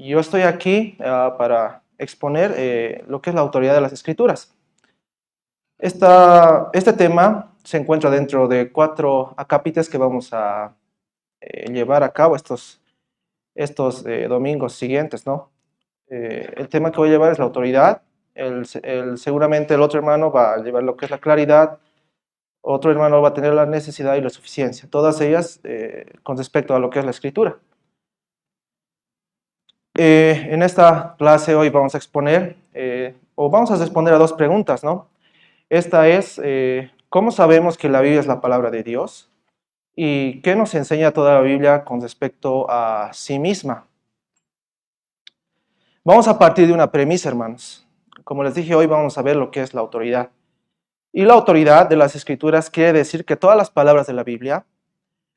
Yo estoy aquí para exponer lo que es la autoridad de las Escrituras. Este tema se encuentra dentro de 4 acápites que vamos a llevar a cabo estos domingos siguientes, ¿no? El tema que voy a llevar es la autoridad. Seguramente el otro hermano va a llevar lo que es la claridad. Otro hermano va a tener la necesidad y la suficiencia. Todas ellas con respecto a lo que es la Escritura. En esta clase hoy vamos a exponer, o vamos a responder a 2 preguntas, ¿no? Esta es, ¿cómo sabemos que la Biblia es la palabra de Dios? ¿Y qué nos enseña toda la Biblia con respecto a sí misma? Vamos a partir de una premisa, hermanos. Como les dije, hoy vamos a ver lo que es la autoridad. Y la autoridad de las Escrituras quiere decir que todas las palabras de la Biblia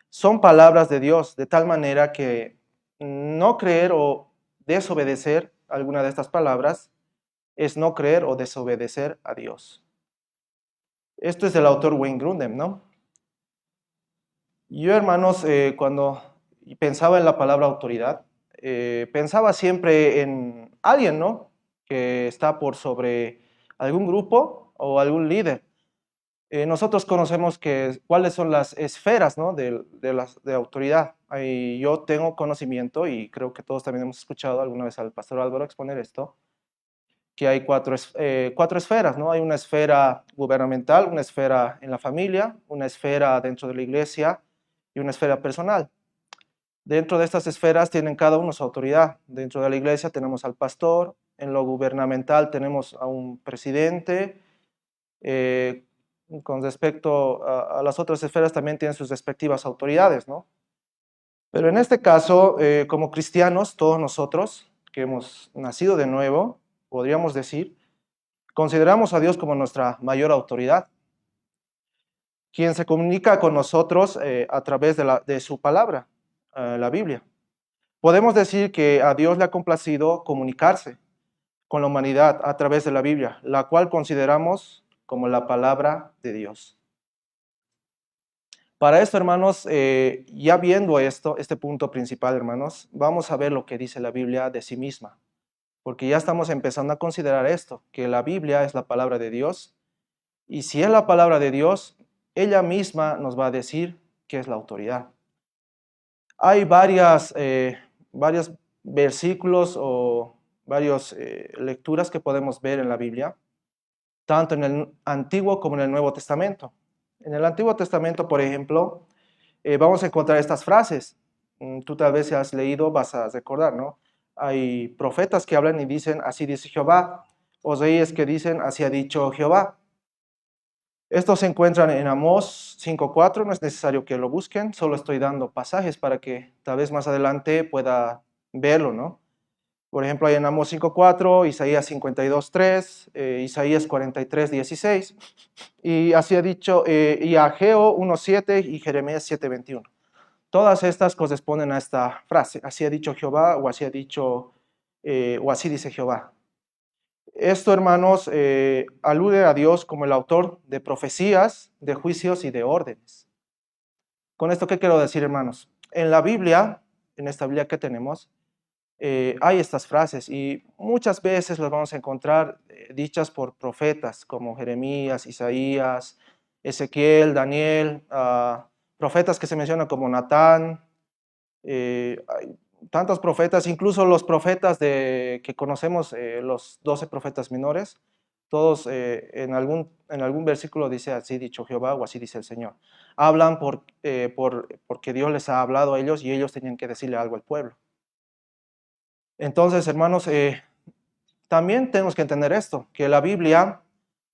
son palabras de Dios, de tal manera que no creer o desobedecer alguna de estas palabras es no creer o desobedecer a Dios. Esto es del autor Wayne Grudem, ¿no? Yo, hermanos, cuando pensaba en la palabra autoridad, pensaba siempre en alguien, ¿no? Que está por sobre algún grupo o algún líder. Nosotros conocemos cuáles son las esferas, ¿no? de autoridad. Yo tengo conocimiento y creo que todos también hemos escuchado alguna vez al pastor Álvaro exponer esto, que hay 4 esferas, ¿no? Hay una esfera gubernamental, una esfera en la familia, una esfera dentro de la iglesia y una esfera personal. Dentro de estas esferas tienen cada uno su autoridad. Dentro de la iglesia tenemos al pastor, en lo gubernamental tenemos a un presidente, con respecto a las otras esferas también tienen sus respectivas autoridades, ¿no? Pero en este caso, como cristianos, todos nosotros que hemos nacido de nuevo, podríamos decir, consideramos a Dios como nuestra mayor autoridad, quien se comunica con nosotros a través de su palabra, la Biblia. Podemos decir que a Dios le ha complacido comunicarse con la humanidad a través de la Biblia, la cual consideramos como la palabra de Dios. Para esto, hermanos, ya viendo este punto principal, hermanos, vamos a ver lo que dice la Biblia de sí misma, porque ya estamos empezando a considerar esto, que la Biblia es la palabra de Dios, y si es la palabra de Dios, ella misma nos va a decir qué es la autoridad. Hay varios versículos o varias lecturas que podemos ver en la Biblia, tanto en el Antiguo como en el Nuevo Testamento. En el Antiguo Testamento, por ejemplo, vamos a encontrar estas frases. Tú tal vez si has leído vas a recordar, ¿no? Hay profetas que hablan y dicen, así dice Jehová, o reyes que dicen, así ha dicho Jehová. Estos se encuentran en Amós 5:4, no es necesario que lo busquen, solo estoy dando pasajes para que tal vez más adelante pueda verlo, ¿no? Por ejemplo, hay en Amós 5:4, Isaías 52:3, Isaías 43:16, y así ha dicho, y Ageo 1:7 y Jeremías 7:21. Todas estas corresponden a esta frase, así ha dicho Jehová, o así ha dicho, o así dice Jehová. Esto, hermanos, alude a Dios como el autor de profecías, de juicios y de órdenes. ¿Con esto qué quiero decir, hermanos? En la Biblia, en esta Biblia que tenemos, hay estas frases y muchas veces las vamos a encontrar dichas por profetas como Jeremías, Isaías, Ezequiel, Daniel, profetas que se mencionan como Natán, hay tantos profetas, incluso los profetas que conocemos, los 12 profetas menores, todos en algún versículo dice así dicho Jehová o así dice el Señor. Hablan porque Dios les ha hablado a ellos y ellos tenían que decirle algo al pueblo. Entonces, hermanos, también tenemos que entender esto, que la Biblia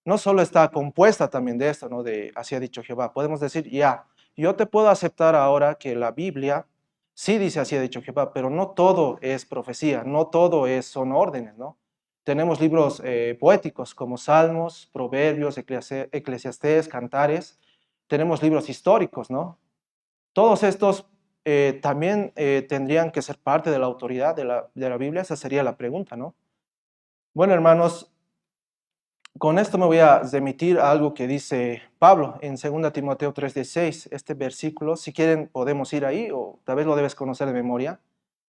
no solo está compuesta también de esto, ¿no? De así ha dicho Jehová. Podemos decir, ya, yo te puedo aceptar ahora que la Biblia sí dice así ha dicho Jehová, pero no todo es profecía, no todo son órdenes, ¿no? Tenemos libros poéticos como Salmos, Proverbios, Eclesiastés, Cantares. Tenemos libros históricos, ¿no? Todos estos también tendrían que ser parte de la autoridad de la Biblia. Esa sería la pregunta, ¿no? Bueno, hermanos, con esto me voy a remitir a algo que dice Pablo en 2 Timoteo 3:16, este versículo. Si quieren podemos ir ahí o tal vez lo debes conocer de memoria.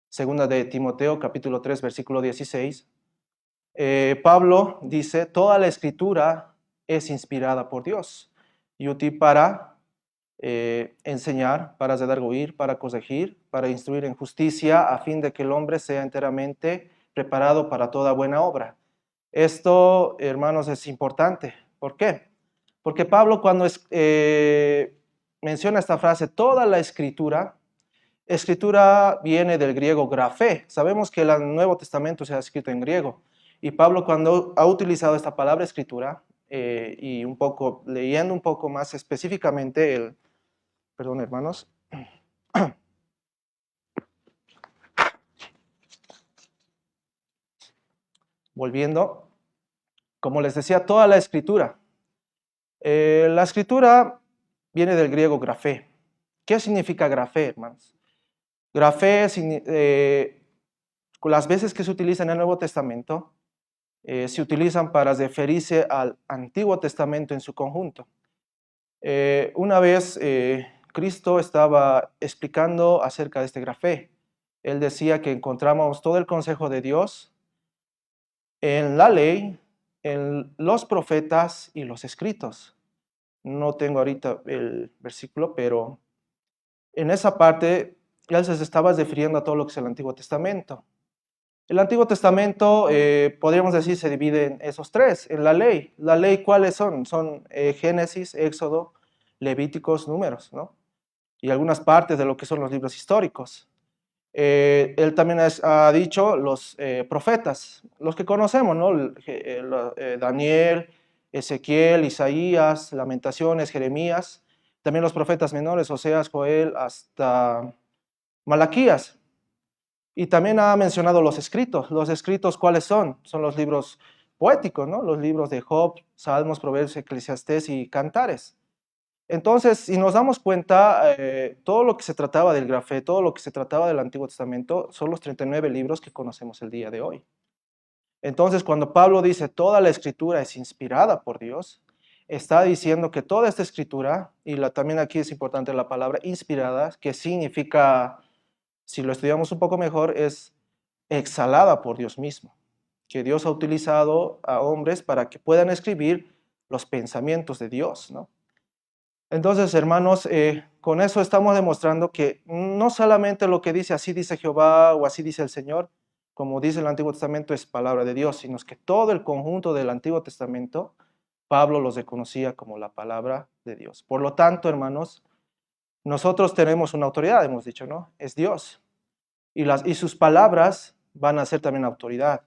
Segunda de Timoteo, capítulo 3, versículo 16, Pablo dice, toda la escritura es inspirada por Dios y útil para enseñar, para redarguir, para corregir, para instruir en justicia, a fin de que el hombre sea enteramente preparado para toda buena obra. Esto, hermanos, es importante. ¿Por qué? Porque Pablo cuando menciona esta frase, toda la escritura, escritura viene del griego grafé. Sabemos que el Nuevo Testamento se ha escrito en griego. Y Pablo cuando ha utilizado esta palabra escritura, y un poco, leyendo un poco más específicamente perdón hermanos, volviendo, como les decía, toda la escritura. La escritura viene del griego grafé. ¿Qué significa grafé, hermanos? Grafé, las veces que se utiliza en el Nuevo Testamento, se utilizan para referirse al Antiguo Testamento en su conjunto. Una vez Cristo estaba explicando acerca de este grafé. Él decía que encontramos todo el consejo de Dios en la ley, en los profetas y los escritos. No tengo ahorita el versículo, pero en esa parte él se estaba refiriendo a todo lo que es el Antiguo Testamento. El Antiguo Testamento, podríamos decir, se divide en esos tres, en la ley. ¿La ley cuáles son? Son Génesis, Éxodo, Levíticos, Números, ¿no? Y algunas partes de lo que son los libros históricos. Él también ha dicho los profetas, los que conocemos, ¿no? Daniel, Ezequiel, Isaías, Lamentaciones, Jeremías, también los profetas menores, Oseas, Joel, hasta Malaquías. Y también ha mencionado los escritos. ¿Los escritos cuáles son? Son los libros poéticos, ¿no? Los libros de Job, Salmos, Proverbios, Eclesiastés y Cantares. Entonces, si nos damos cuenta, todo lo que se trataba del grafé, todo lo que se trataba del Antiguo Testamento, son los 39 libros que conocemos el día de hoy. Entonces, cuando Pablo dice toda la escritura es inspirada por Dios, está diciendo que toda esta escritura, y también aquí es importante la palabra inspirada, que significa, si lo estudiamos un poco mejor, es exhalada por Dios mismo, que Dios ha utilizado a hombres para que puedan escribir los pensamientos de Dios, ¿no? Entonces, hermanos, con eso estamos demostrando que no solamente lo que dice así dice Jehová o así dice el Señor, como dice el Antiguo Testamento, es palabra de Dios, sino que todo el conjunto del Antiguo Testamento, Pablo los reconocía como la palabra de Dios. Por lo tanto, hermanos, nosotros tenemos una autoridad, hemos dicho, ¿no? Es Dios. Y sus palabras van a ser también autoridad.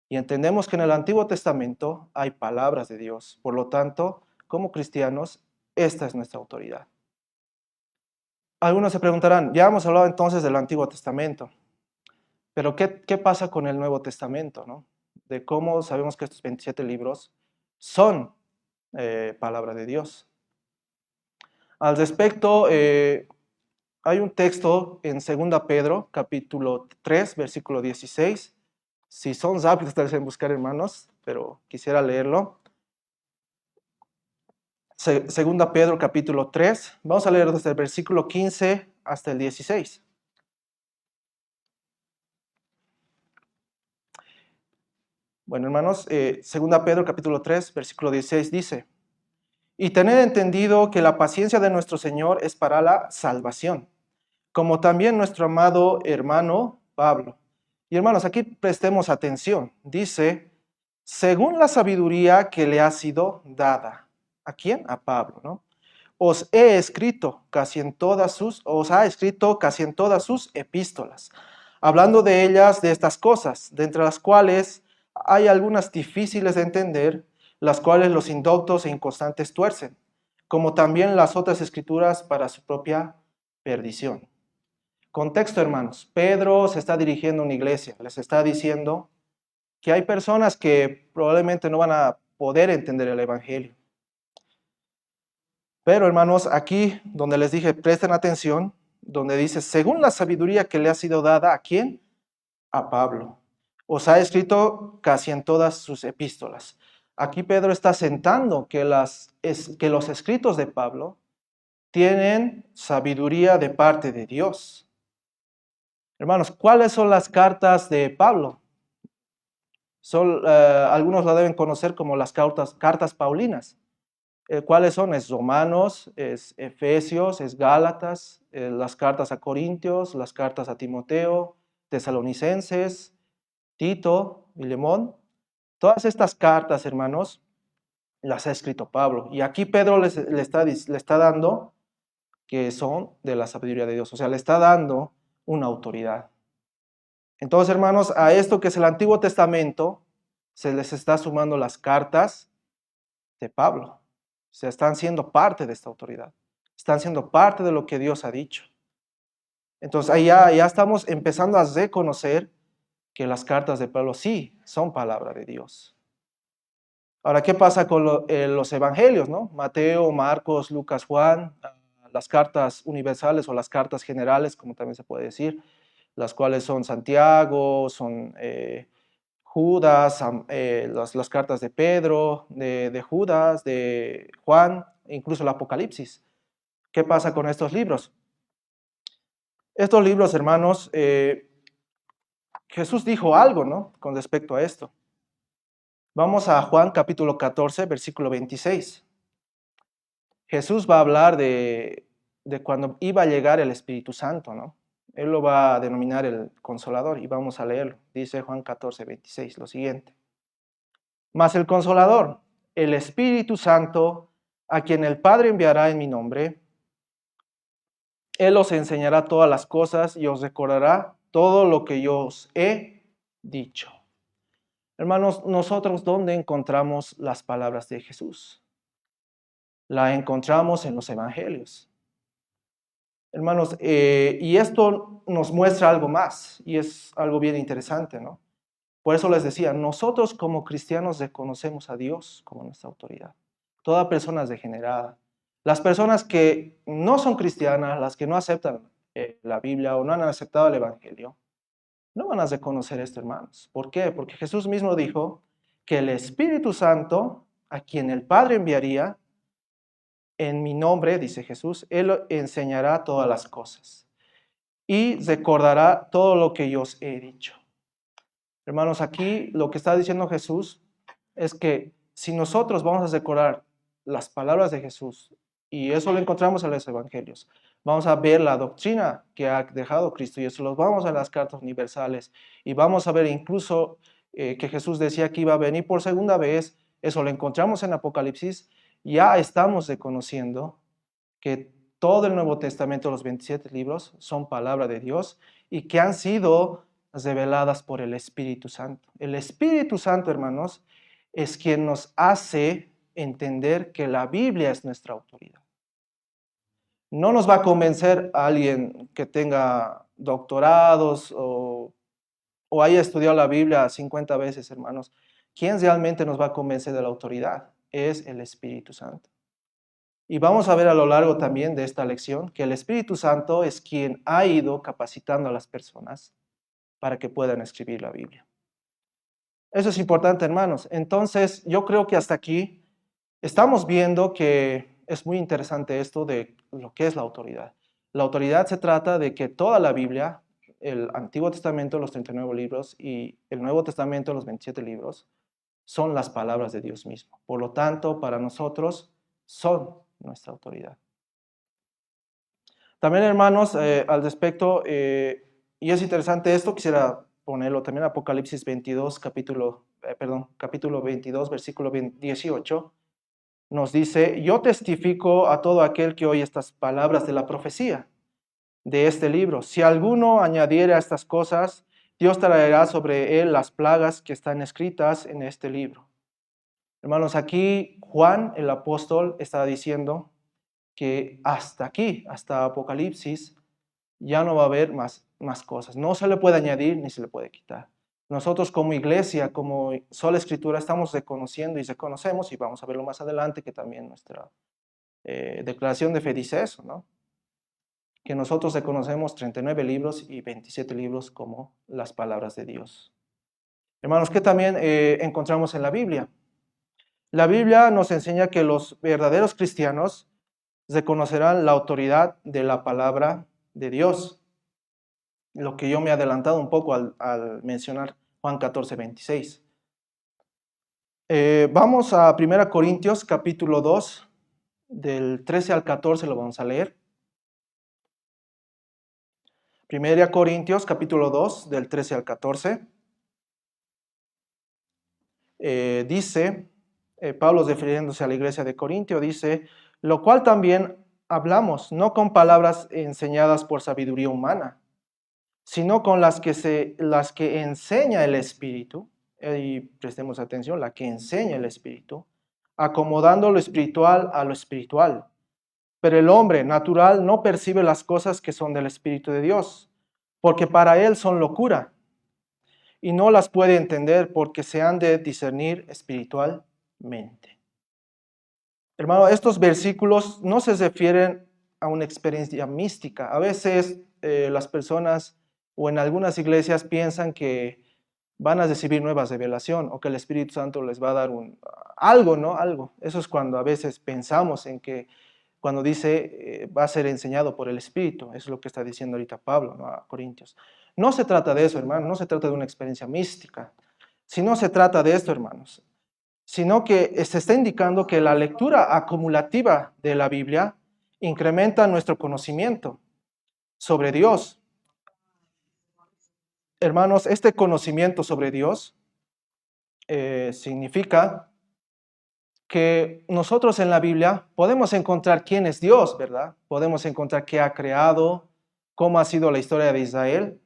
Y entendemos que en el Antiguo Testamento hay palabras de Dios. Por lo tanto, como cristianos, esta es nuestra autoridad. Algunos se preguntarán, ya hemos hablado entonces del Antiguo Testamento, pero ¿qué pasa con el Nuevo Testamento, ¿no? De cómo sabemos que estos 27 libros son palabra de Dios. Al respecto, hay un texto en 2 Pedro, capítulo 3, versículo 16. Si son rápidos, tal vez en buscar, hermanos, pero quisiera leerlo. Segunda Pedro, capítulo 3. Vamos a leer desde el versículo 15 hasta el 16. Bueno, hermanos, segunda Pedro, capítulo 3, versículo 16 dice, y tened entendido que la paciencia de nuestro Señor es para la salvación, como también nuestro amado hermano Pablo. Y hermanos, aquí prestemos atención. Dice, según la sabiduría que le ha sido dada. ¿A quién? A Pablo, ¿no? Os ha escrito casi en todas sus epístolas, hablando de ellas, de estas cosas, de entre las cuales hay algunas difíciles de entender, las cuales los indoctos e inconstantes tuercen, como también las otras escrituras para su propia perdición. Contexto, hermanos. Pedro se está dirigiendo a una iglesia, les está diciendo que hay personas que probablemente no van a poder entender el evangelio. Pero, hermanos, aquí donde les dije, presten atención, donde dice, según la sabiduría que le ha sido dada, ¿a quién? A Pablo. Os ha escrito casi en todas sus epístolas. Aquí Pedro está sentando que los escritos de Pablo tienen sabiduría de parte de Dios. Hermanos, ¿cuáles son las cartas de Pablo? Algunos la deben conocer como las cartas paulinas. ¿Cuáles son? Es Romanos, es Efesios, es Gálatas, las cartas a Corintios, las cartas a Timoteo, Tesalonicenses, Tito, Filemón. Todas estas cartas, hermanos, las ha escrito Pablo. Y aquí Pedro le está dando que son de la sabiduría de Dios. O sea, le está dando una autoridad. Entonces, hermanos, a esto que es el Antiguo Testamento, se les está sumando las cartas de Pablo. O sea, están siendo parte de esta autoridad. Están siendo parte de lo que Dios ha dicho. Entonces, ahí ya estamos empezando a reconocer que las cartas de Pablo sí son palabra de Dios. Ahora, ¿qué pasa con los evangelios, no? Mateo, Marcos, Lucas, Juan, las cartas universales o las cartas generales, como también se puede decir, las cuales son Santiago, son Judas, las cartas de Pedro, de Judas, de Juan, incluso el Apocalipsis. ¿Qué pasa con estos libros? Estos libros, hermanos, Jesús dijo algo, ¿no? Con respecto a esto. Vamos a Juan capítulo 14, versículo 26. Jesús va a hablar de cuando iba a llegar el Espíritu Santo, ¿no? Él lo va a denominar el Consolador y vamos a leerlo. Dice Juan 14, 26, lo siguiente. Mas el Consolador, el Espíritu Santo, a quien el Padre enviará en mi nombre, Él os enseñará todas las cosas y os recordará todo lo que yo os he dicho. Hermanos, nosotros, ¿dónde encontramos las palabras de Jesús? La encontramos en los evangelios. Hermanos, y esto nos muestra algo más, y es algo bien interesante, ¿no? Por eso les decía, nosotros como cristianos reconocemos a Dios como nuestra autoridad. Toda persona es degenerada. Las personas que no son cristianas, las que no aceptan la Biblia o no han aceptado el Evangelio, no van a reconocer esto, hermanos. ¿Por qué? Porque Jesús mismo dijo que el Espíritu Santo, a quien el Padre enviaría, en mi nombre, dice Jesús, Él enseñará todas las cosas y recordará todo lo que yo os he dicho. Hermanos, aquí lo que está diciendo Jesús es que si nosotros vamos a recordar las palabras de Jesús, y eso lo encontramos en los evangelios, vamos a ver la doctrina que ha dejado Cristo, y eso lo vamos a las cartas universales, y vamos a ver incluso que Jesús decía que iba a venir por segunda vez, eso lo encontramos en Apocalipsis, ya estamos reconociendo que todo el Nuevo Testamento, los 27 libros, son palabra de Dios y que han sido reveladas por el Espíritu Santo. El Espíritu Santo, hermanos, es quien nos hace entender que la Biblia es nuestra autoridad. No nos va a convencer a alguien que tenga doctorados o haya estudiado la Biblia 50 veces, hermanos. ¿Quién realmente nos va a convencer de la autoridad? Es el Espíritu Santo. Y vamos a ver a lo largo también de esta lección que el Espíritu Santo es quien ha ido capacitando a las personas para que puedan escribir la Biblia. Eso es importante, hermanos. Entonces, yo creo que hasta aquí estamos viendo que es muy interesante esto de lo que es la autoridad. La autoridad se trata de que toda la Biblia, el Antiguo Testamento, los 39 libros, y el Nuevo Testamento, los 27 libros, son las palabras de Dios mismo. Por lo tanto, para nosotros son nuestra autoridad. También, hermanos, al respecto, y es interesante esto, quisiera ponerlo también, Apocalipsis 22, capítulo 22, versículo 18, nos dice, yo testifico a todo aquel que oye estas palabras de la profecía de este libro. Si alguno añadiere a estas cosas, Dios traerá sobre él las plagas que están escritas en este libro. Hermanos, aquí Juan, el apóstol, está diciendo que hasta aquí, hasta Apocalipsis, ya no va a haber más cosas. No se le puede añadir ni se le puede quitar. Nosotros como iglesia, como sola escritura, estamos reconociendo y reconocemos, y vamos a verlo más adelante, que también nuestra declaración de fe dice eso, ¿no? Que nosotros reconocemos 39 libros y 27 libros como las palabras de Dios. Hermanos, ¿qué también encontramos en la Biblia? La Biblia nos enseña que los verdaderos cristianos reconocerán la autoridad de la palabra de Dios. lo que yo me he adelantado un poco al mencionar Juan 14:26. Vamos a 1 Corintios capítulo 2, del 13 al 14 lo vamos a leer. 1 Corintios capítulo 2, del 13 al 14. Dice, Pablo refiriéndose a la iglesia de Corintio, dice, lo cual también hablamos, no con palabras enseñadas por sabiduría humana, sino con las que enseña el Espíritu, y prestemos atención, la que enseña el Espíritu, acomodando lo espiritual a lo espiritual. Pero el hombre natural no percibe las cosas que son del Espíritu de Dios, porque para él son locura, y no las puede entender porque se han de discernir espiritualmente. Hermano, estos versículos no se refieren a una experiencia mística. A veces las personas o en algunas iglesias piensan que van a recibir nueva revelación o que el Espíritu Santo les va a dar algo, ¿no? Algo. Eso es cuando a veces pensamos en que cuando dice va a ser enseñado por el Espíritu. Eso es lo que está diciendo ahorita Pablo, ¿no? A Corintios. No se trata de eso, hermano. No se trata de una experiencia mística. Si no se trata de esto, hermanos, sino que se está indicando que la lectura acumulativa de la Biblia incrementa nuestro conocimiento sobre Dios. Hermanos, este conocimiento sobre Dios significa que nosotros en la Biblia podemos encontrar quién es Dios, ¿verdad? Podemos encontrar qué ha creado, cómo ha sido la historia de Israel,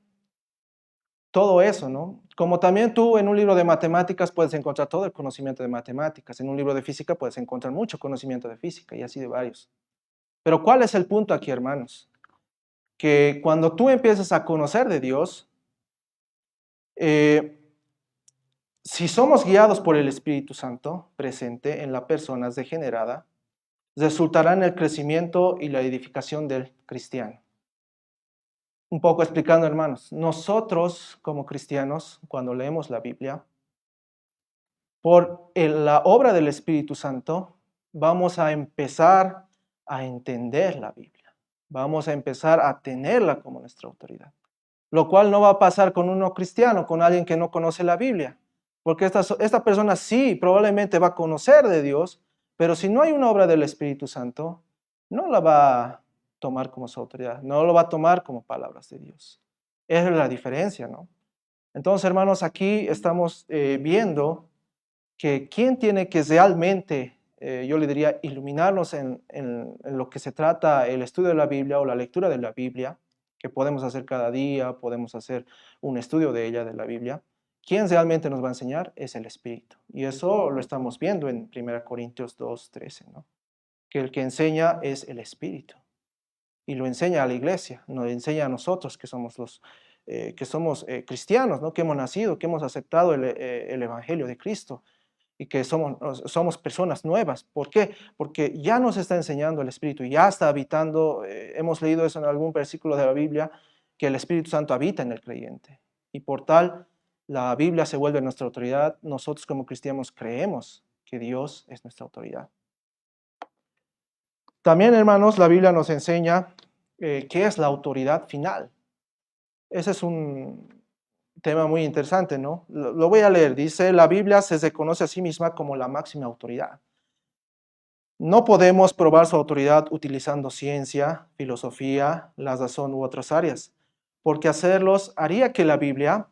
todo eso, ¿no? Como también tú en un libro de matemáticas puedes encontrar todo el conocimiento de matemáticas, en un libro de física puedes encontrar mucho conocimiento de física y así de varios. Pero ¿cuál es el punto aquí, hermanos? Que cuando tú empiezas a conocer de Dios, si somos guiados por el Espíritu Santo presente en la persona degenerada, resultará en el crecimiento y la edificación del cristiano. Un poco explicando, hermanos, nosotros como cristianos, cuando leemos la Biblia, por la obra del Espíritu Santo, vamos a empezar a entender la Biblia. Vamos a empezar a tenerla como nuestra autoridad. Lo cual no va a pasar con uno cristiano, con alguien que no conoce la Biblia. Porque esta persona sí, probablemente va a conocer de Dios, pero si no hay una obra del Espíritu Santo, no la va a tomar como su autoridad, no lo va a tomar como palabras de Dios. Esa es la diferencia, ¿no? Entonces, hermanos, aquí estamos viendo que quién tiene que realmente, yo le diría, iluminarnos en lo que se trata el estudio de la Biblia o la lectura de la Biblia, que podemos hacer cada día, podemos hacer un estudio de ella, de la Biblia. ¿Quién realmente nos va a enseñar? Es el Espíritu. Y eso lo estamos viendo en 1 Corintios 2:13, ¿no? Que el que enseña es el Espíritu. Y lo enseña a la iglesia, nos enseña a nosotros que somos cristianos, ¿no? Que hemos nacido, que hemos aceptado el Evangelio de Cristo y que somos personas nuevas. ¿Por qué? Porque ya nos está enseñando el Espíritu, ya está habitando, hemos leído eso en algún versículo de la Biblia, que el Espíritu Santo habita en el creyente. Y por tal, la Biblia se vuelve nuestra autoridad. Nosotros como cristianos creemos que Dios es nuestra autoridad. También, hermanos, la Biblia nos enseña qué es la autoridad final. Ese es un tema muy interesante, ¿no? Lo voy a leer. Dice, la Biblia se reconoce a sí misma como la máxima autoridad. No podemos probar su autoridad utilizando ciencia, filosofía, la razón u otras áreas, porque hacerlos haría que la Biblia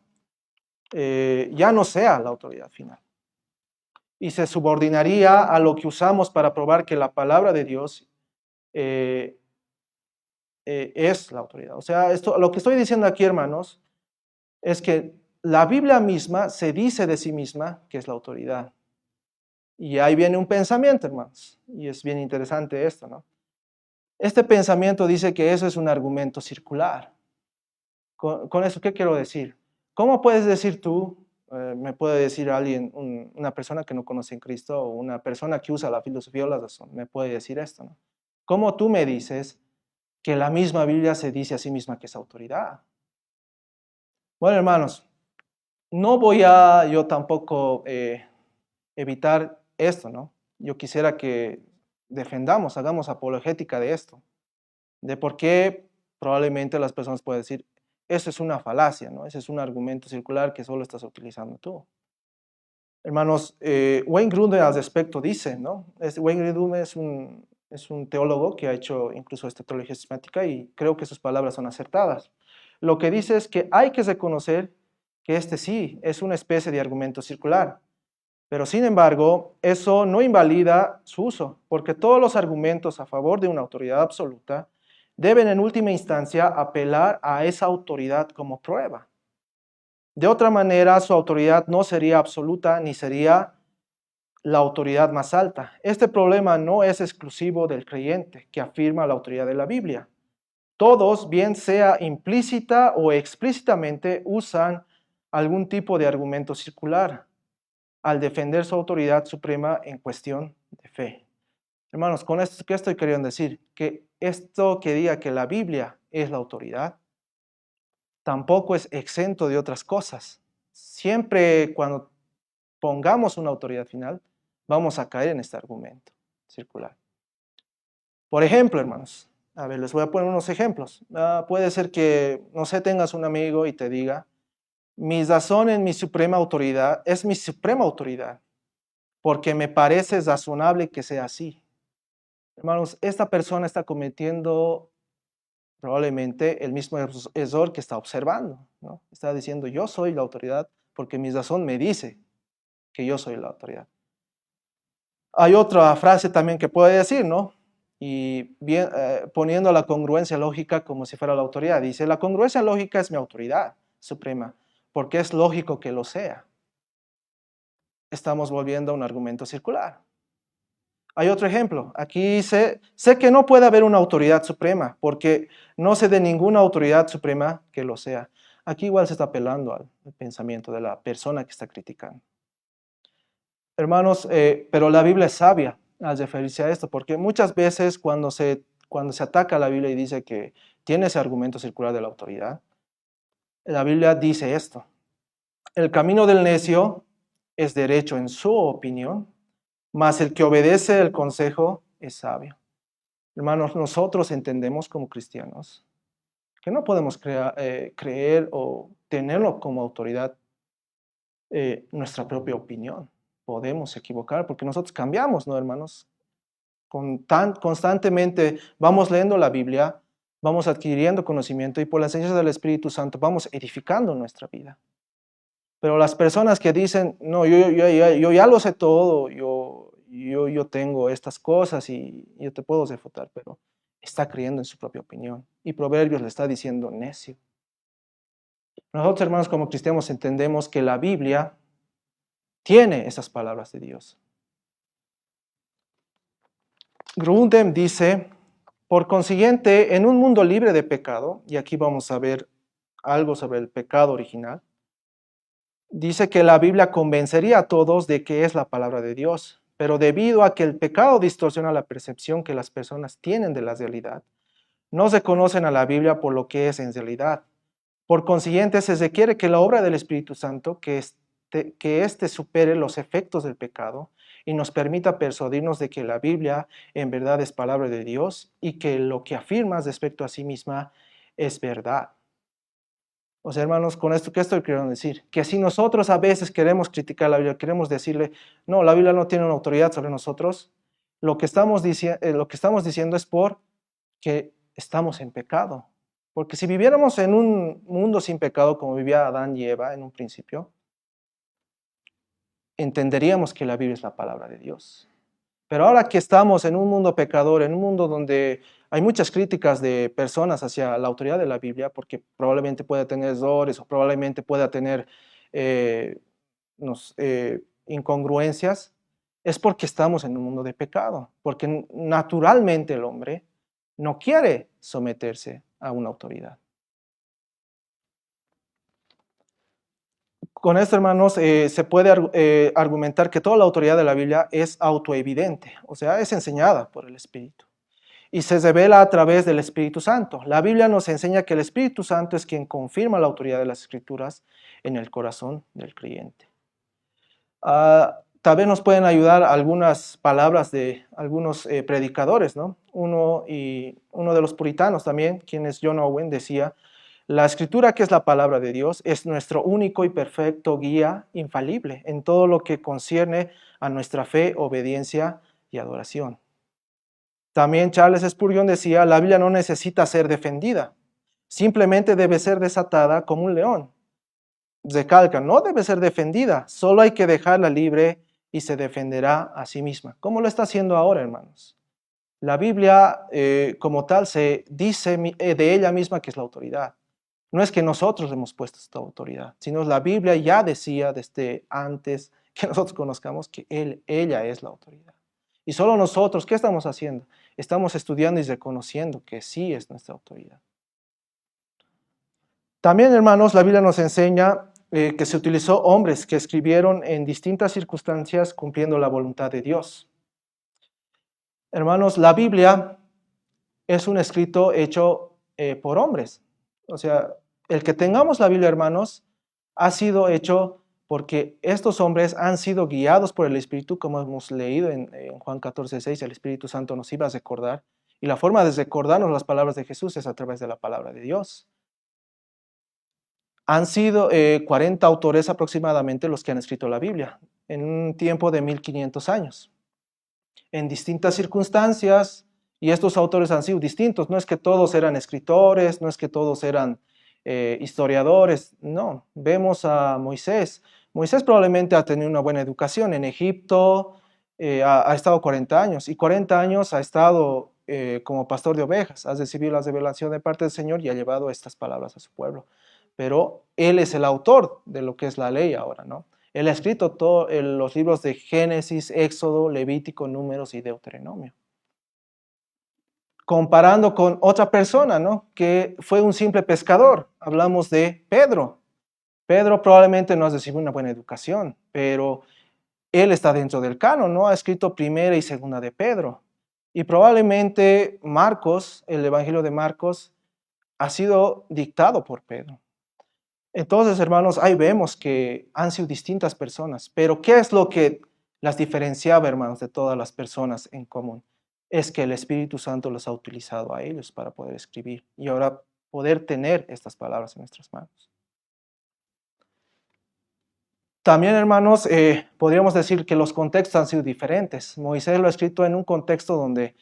ya no sea la autoridad final y se subordinaría a lo que usamos para probar que la palabra de Dios es la autoridad. O sea, lo que estoy diciendo aquí, hermanos, es que la Biblia misma se dice de sí misma que es la autoridad. Y ahí viene un pensamiento, hermanos, y es bien interesante esto, ¿no? Este pensamiento dice que eso es un argumento circular. Con eso, ¿qué quiero decir? ¿Cómo puedes decir tú, me puede decir alguien, una persona que no conoce a Cristo o una persona que usa la filosofía o la razón, me puede decir esto, ¿no? ¿Cómo tú me dices que la misma Biblia se dice a sí misma que es autoridad? Bueno, hermanos, no voy a yo tampoco evitar esto, ¿no? Yo quisiera que defendamos, hagamos apologética de esto, de por qué probablemente las personas pueden decir, eso es una falacia, ¿no? Ese es un argumento circular que solo estás utilizando tú. Hermanos, Wayne Grudem al respecto dice, ¿no? Wayne Grudem es un teólogo que ha hecho incluso esta teología sistemática y creo que sus palabras son acertadas. Lo que dice es que hay que reconocer que este sí es una especie de argumento circular, pero sin embargo, eso no invalida su uso, porque todos los argumentos a favor de una autoridad absoluta deben en última instancia apelar a esa autoridad como prueba. De otra manera, su autoridad no sería absoluta ni sería la autoridad más alta. Este problema no es exclusivo del creyente que afirma la autoridad de la Biblia. Todos, bien sea implícita o explícitamente, usan algún tipo de argumento circular al defender su autoridad suprema en cuestión de fe. Hermanos, con esto, ¿qué estoy queriendo decir? Que esto que diga que la Biblia es la autoridad, tampoco es exento de otras cosas. Siempre cuando pongamos una autoridad final, vamos a caer en este argumento circular. Por ejemplo, hermanos, a ver, les voy a poner unos ejemplos. Puede ser que, no sé, tengas un amigo y te diga, mi razón en mi suprema autoridad es mi suprema autoridad, porque me parece razonable que sea así. Hermanos, esta persona está cometiendo probablemente el mismo error que está observando, ¿no? Está diciendo, yo soy la autoridad porque mi razón me dice que yo soy la autoridad. Hay otra frase también que puede decir, ¿no? Y bien, poniendo la congruencia lógica como si fuera la autoridad. Dice, la congruencia lógica es mi autoridad suprema, porque es lógico que lo sea. Estamos volviendo a un argumento circular. Hay otro ejemplo. Aquí sé que no puede haber una autoridad suprema, porque no sé de ninguna autoridad suprema que lo sea. Aquí igual se está apelando al pensamiento de la persona que está criticando. Hermanos, pero la Biblia es sabia al referirse a esto, porque muchas veces cuando se ataca a la Biblia y dice que tiene ese argumento circular de la autoridad, la Biblia dice esto: el camino del necio es derecho en su opinión, mas el que obedece el consejo es sabio. Hermanos, nosotros entendemos como cristianos que no podemos creer o tenerlo como autoridad nuestra propia opinión. Podemos equivocar porque nosotros cambiamos, ¿no, hermanos? Constantemente vamos leyendo la Biblia, vamos adquiriendo conocimiento y por la enseñanza del Espíritu Santo vamos edificando nuestra vida. Pero las personas que dicen, no, yo ya lo sé todo, yo tengo estas cosas y yo te puedo refutar, pero está creyendo en su propia opinión. Y Proverbios le está diciendo necio. Nosotros, hermanos, como cristianos entendemos que la Biblia tiene esas palabras de Dios. Grudem dice, por consiguiente, en un mundo libre de pecado, y aquí vamos a ver algo sobre el pecado original, dice que la Biblia convencería a todos de que es la palabra de Dios, pero debido a que el pecado distorsiona la percepción que las personas tienen de la realidad, no se conocen a la Biblia por lo que es en realidad. Por consiguiente, se requiere que la obra del Espíritu Santo, que éste supere los efectos del pecado y nos permita persuadirnos de que la Biblia en verdad es palabra de Dios y que lo que afirma respecto a sí misma es verdad. O sea, hermanos, con esto, ¿qué estoy queriendo decir? Que si nosotros a veces queremos criticar la Biblia, queremos decirle, no, la Biblia no tiene una autoridad sobre nosotros, lo que estamos diciendo es porque estamos en pecado. Porque si viviéramos en un mundo sin pecado como vivía Adán y Eva en un principio, entenderíamos que la Biblia es la palabra de Dios. Pero ahora que estamos en un mundo pecador, en un mundo donde hay muchas críticas de personas hacia la autoridad de la Biblia, porque probablemente pueda tener errores o probablemente pueda tener incongruencias, es porque estamos en un mundo de pecado, porque naturalmente el hombre no quiere someterse a una autoridad. Con esto, hermanos, se puede argumentar que toda la autoridad de la Biblia es autoevidente, o sea, es enseñada por el Espíritu y se revela a través del Espíritu Santo. La Biblia nos enseña que el Espíritu Santo es quien confirma la autoridad de las Escrituras en el corazón del creyente. Tal vez nos pueden ayudar algunas palabras de algunos predicadores, ¿no? Uno de los puritanos también, quien es John Owen, decía, La escritura, que es la palabra de Dios, es nuestro único y perfecto guía infalible en todo lo que concierne a nuestra fe, obediencia y adoración. También Charles Spurgeon decía, la Biblia no necesita ser defendida, simplemente debe ser desatada como un león. Recalca, no debe ser defendida, solo hay que dejarla libre y se defenderá a sí misma. ¿Cómo lo está haciendo ahora, hermanos? La Biblia como tal se dice de ella misma que es la autoridad. No es que nosotros hemos puesto esta autoridad, sino la Biblia ya decía desde antes que nosotros conozcamos que ella es la autoridad. Y solo nosotros, ¿qué estamos haciendo? Estamos estudiando y reconociendo que sí es nuestra autoridad. También, hermanos, la Biblia nos enseña que se utilizó hombres que escribieron en distintas circunstancias cumpliendo la voluntad de Dios. Hermanos, la Biblia es un escrito hecho por hombres. O sea, el que tengamos la Biblia, hermanos, ha sido hecho porque estos hombres han sido guiados por el Espíritu, como hemos leído en Juan 14:6, el Espíritu Santo nos iba a recordar. Y la forma de recordarnos las palabras de Jesús es a través de la palabra de Dios. Han sido 40 autores aproximadamente los que han escrito la Biblia, en un tiempo de 1500 años. En distintas circunstancias, y estos autores han sido distintos, no es que todos eran escritores, no es que todos eran historiadores, no. Vemos a Moisés. Moisés probablemente ha tenido una buena educación en Egipto, ha estado 40 años, y 40 años ha estado como pastor de ovejas, ha recibido la revelación de parte del Señor y ha llevado estas palabras a su pueblo. Pero él es el autor de lo que es la ley ahora, ¿no? Él ha escrito todos los libros de Génesis, Éxodo, Levítico, Números y Deuteronomio. Comparando con otra persona, ¿no? Que fue un simple pescador. Hablamos de Pedro. Pedro probablemente no ha recibido una buena educación, pero él está dentro del canon, ¿no? Ha escrito primera y segunda de Pedro. Y probablemente Marcos, el Evangelio de Marcos, ha sido dictado por Pedro. Entonces, hermanos, ahí vemos que han sido distintas personas, pero ¿qué es lo que las diferenciaba, hermanos, de todas las personas en común? Es que el Espíritu Santo los ha utilizado a ellos para poder escribir y ahora poder tener estas palabras en nuestras manos. También, hermanos, podríamos decir que los contextos han sido diferentes. Moisés lo ha escrito en un contexto donde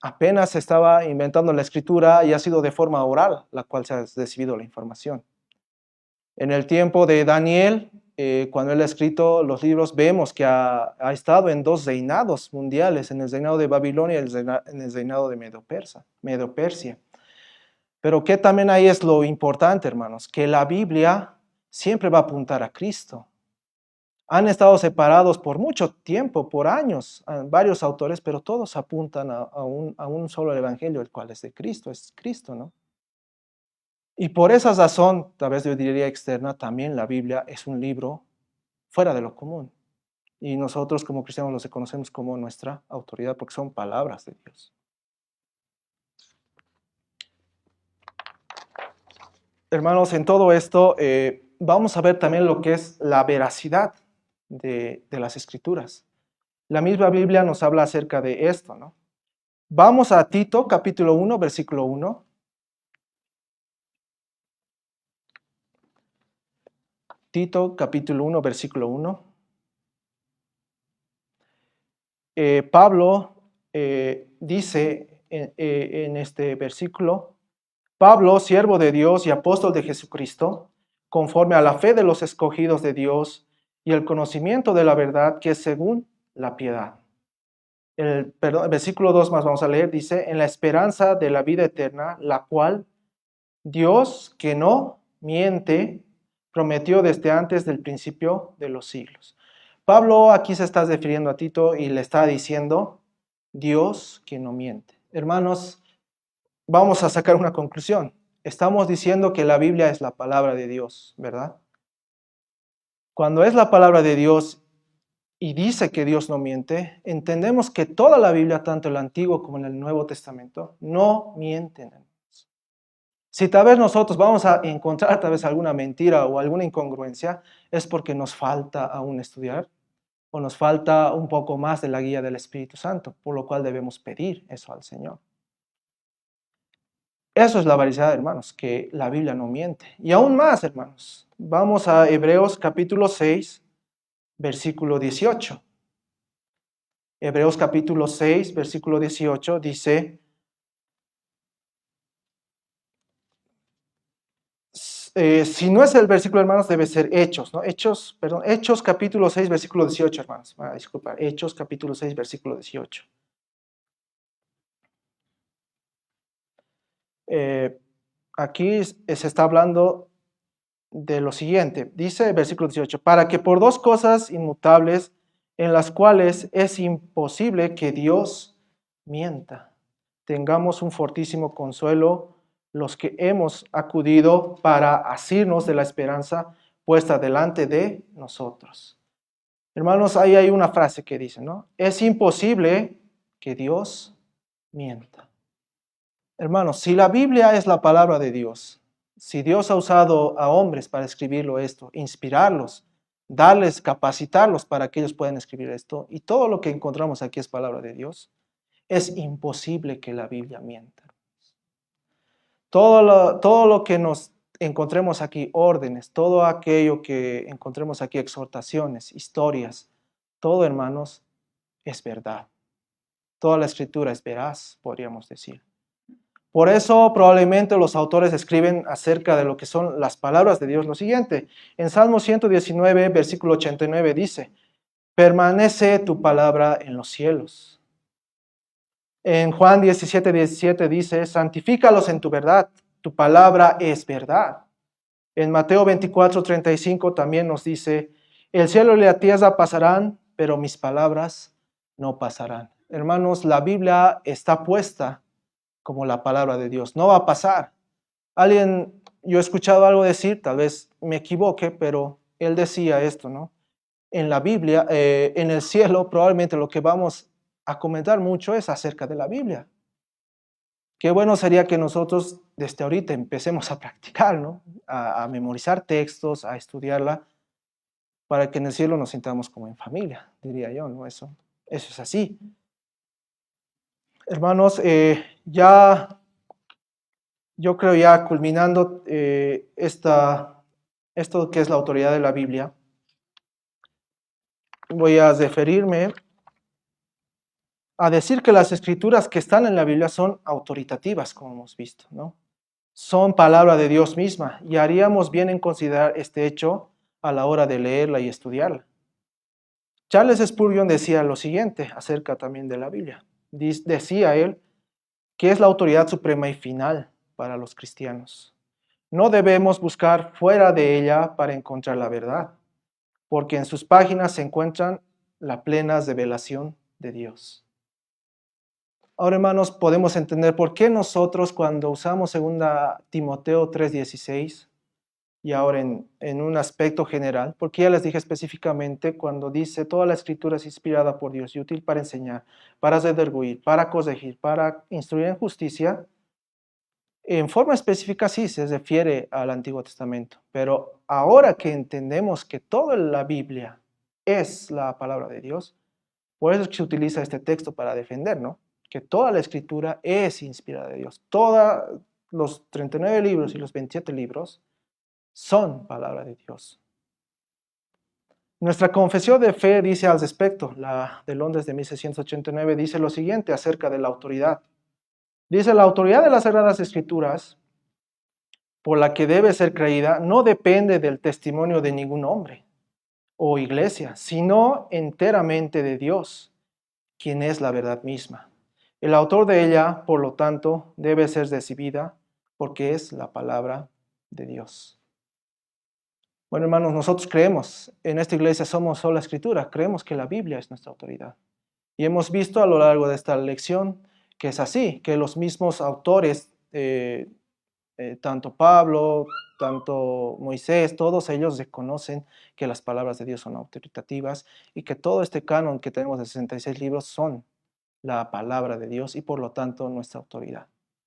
apenas se estaba inventando la escritura y ha sido de forma oral la cual se ha recibido la información. En el tiempo de Daniel, cuando él ha escrito los libros, vemos que ha estado en dos reinados mundiales, en el reinado de Babilonia y en el reinado de Medo-Persia. Pero que también ahí es lo importante, hermanos, que la Biblia siempre va a apuntar a Cristo. Han estado separados por mucho tiempo, por años, varios autores, pero todos apuntan a un solo evangelio, el cual es de Cristo, es Cristo, ¿no? Y por esa razón, tal vez yo diría externa, también la Biblia es un libro fuera de lo común. Y nosotros como cristianos los reconocemos como nuestra autoridad porque son palabras de Dios. Hermanos, en todo esto vamos a ver también lo que es la veracidad de las Escrituras. La misma Biblia nos habla acerca de esto, ¿no? Vamos a Tito, capítulo 1, versículo 1. Tito, capítulo 1, versículo 1. Pablo dice en este versículo, Pablo, siervo de Dios y apóstol de Jesucristo, conforme a la fe de los escogidos de Dios y el conocimiento de la verdad que es según la piedad. El versículo 2 más vamos a leer, dice, en la esperanza de la vida eterna, la cual Dios, que no miente, prometió desde antes del principio de los siglos. Pablo aquí se está refiriendo a Tito y le está diciendo, Dios que no miente. Hermanos, vamos a sacar una conclusión. Estamos diciendo que la Biblia es la palabra de Dios, ¿verdad? Cuando es la palabra de Dios y dice que Dios no miente, entendemos que toda la Biblia, tanto el Antiguo como en el Nuevo Testamento, no mienten. Si tal vez nosotros vamos a encontrar tal vez alguna mentira o alguna incongruencia, es porque nos falta aún estudiar o nos falta un poco más de la guía del Espíritu Santo, por lo cual debemos pedir eso al Señor. Eso es la veracidad, hermanos, que la Biblia no miente. Y aún más, hermanos, vamos a Hebreos capítulo 6, versículo 18. Hebreos capítulo 6, versículo 18 dice, si no es el versículo, hermanos, debe ser Hechos, ¿no? Hechos capítulo 6, versículo 18, hermanos. Disculpa, Hechos capítulo 6, versículo 18. Aquí se está hablando de lo siguiente. Dice el versículo 18, para que por dos cosas inmutables en las cuales es imposible que Dios mienta, tengamos un fortísimo consuelo los que hemos acudido para asirnos de la esperanza puesta delante de nosotros. Hermanos, ahí hay una frase que dice, ¿no? Es imposible que Dios mienta. Hermanos, si la Biblia es la palabra de Dios, si Dios ha usado a hombres para escribirlo esto, inspirarlos, darles, capacitarlos para que ellos puedan escribir esto, y todo lo que encontramos aquí es palabra de Dios, es imposible que la Biblia mienta. Todo lo que nos encontremos aquí, órdenes, todo aquello que encontremos aquí, exhortaciones, historias, todo, hermanos, es verdad. Toda la escritura es veraz, podríamos decir. Por eso probablemente los autores escriben acerca de lo que son las palabras de Dios lo siguiente. En Salmo 119, versículo 89 dice, permanece tu palabra en los cielos. En Juan 17, 17 dice, santifícalos en tu verdad, tu palabra es verdad. En Mateo 24, 35 también nos dice, el cielo y la tierra pasarán, pero mis palabras no pasarán. Hermanos, la Biblia está puesta como la palabra de Dios. No va a pasar. Yo he escuchado algo decir, tal vez me equivoque, pero él decía esto, ¿no? En la Biblia, en el cielo, probablemente lo que vamos a comentar mucho es acerca de la Biblia. Qué bueno sería que nosotros desde ahorita empecemos a practicar, ¿no? A memorizar textos, a estudiarla, para que en el cielo nos sintamos como en familia, diría yo, ¿no? Eso es así. Hermanos, yo creo ya culminando esto que es la autoridad de la Biblia, voy a referirme a decir que las escrituras que están en la Biblia son autoritativas, como hemos visto, ¿no? Son palabra de Dios misma y haríamos bien en considerar este hecho a la hora de leerla y estudiarla. Charles Spurgeon decía lo siguiente acerca también de la Biblia. Decía él que es la autoridad suprema y final para los cristianos. No debemos buscar fuera de ella para encontrar la verdad, porque en sus páginas se encuentran la plena revelación de Dios. Ahora, hermanos, podemos entender por qué nosotros cuando usamos 2 Timoteo 3:16, y ahora en un aspecto general, porque ya les dije específicamente cuando dice toda la escritura es inspirada por Dios y útil para enseñar, para redarguir, para corregir, para instruir en justicia, en forma específica sí se refiere al Antiguo Testamento, pero ahora que entendemos que toda la Biblia es la palabra de Dios, por eso es que se utiliza este texto para defender, ¿no? Que toda la escritura es inspirada de Dios. Todos los 39 libros y los 27 libros son palabra de Dios. Nuestra confesión de fe dice al respecto, la de Londres de 1689, dice lo siguiente acerca de la autoridad. Dice, la autoridad de las Sagradas Escrituras, por la que debe ser creída, no depende del testimonio de ningún hombre o iglesia, sino enteramente de Dios, quien es la verdad misma. El autor de ella, por lo tanto, debe ser recibida porque es la palabra de Dios. Bueno, hermanos, nosotros creemos, en esta iglesia somos sola escritura, creemos que la Biblia es nuestra autoridad. Y hemos visto a lo largo de esta lección que es así, que los mismos autores, tanto Pablo, tanto Moisés, todos ellos reconocen que las palabras de Dios son autoritativas y que todo este canon que tenemos de 66 libros son la palabra de Dios y por lo tanto nuestra autoridad.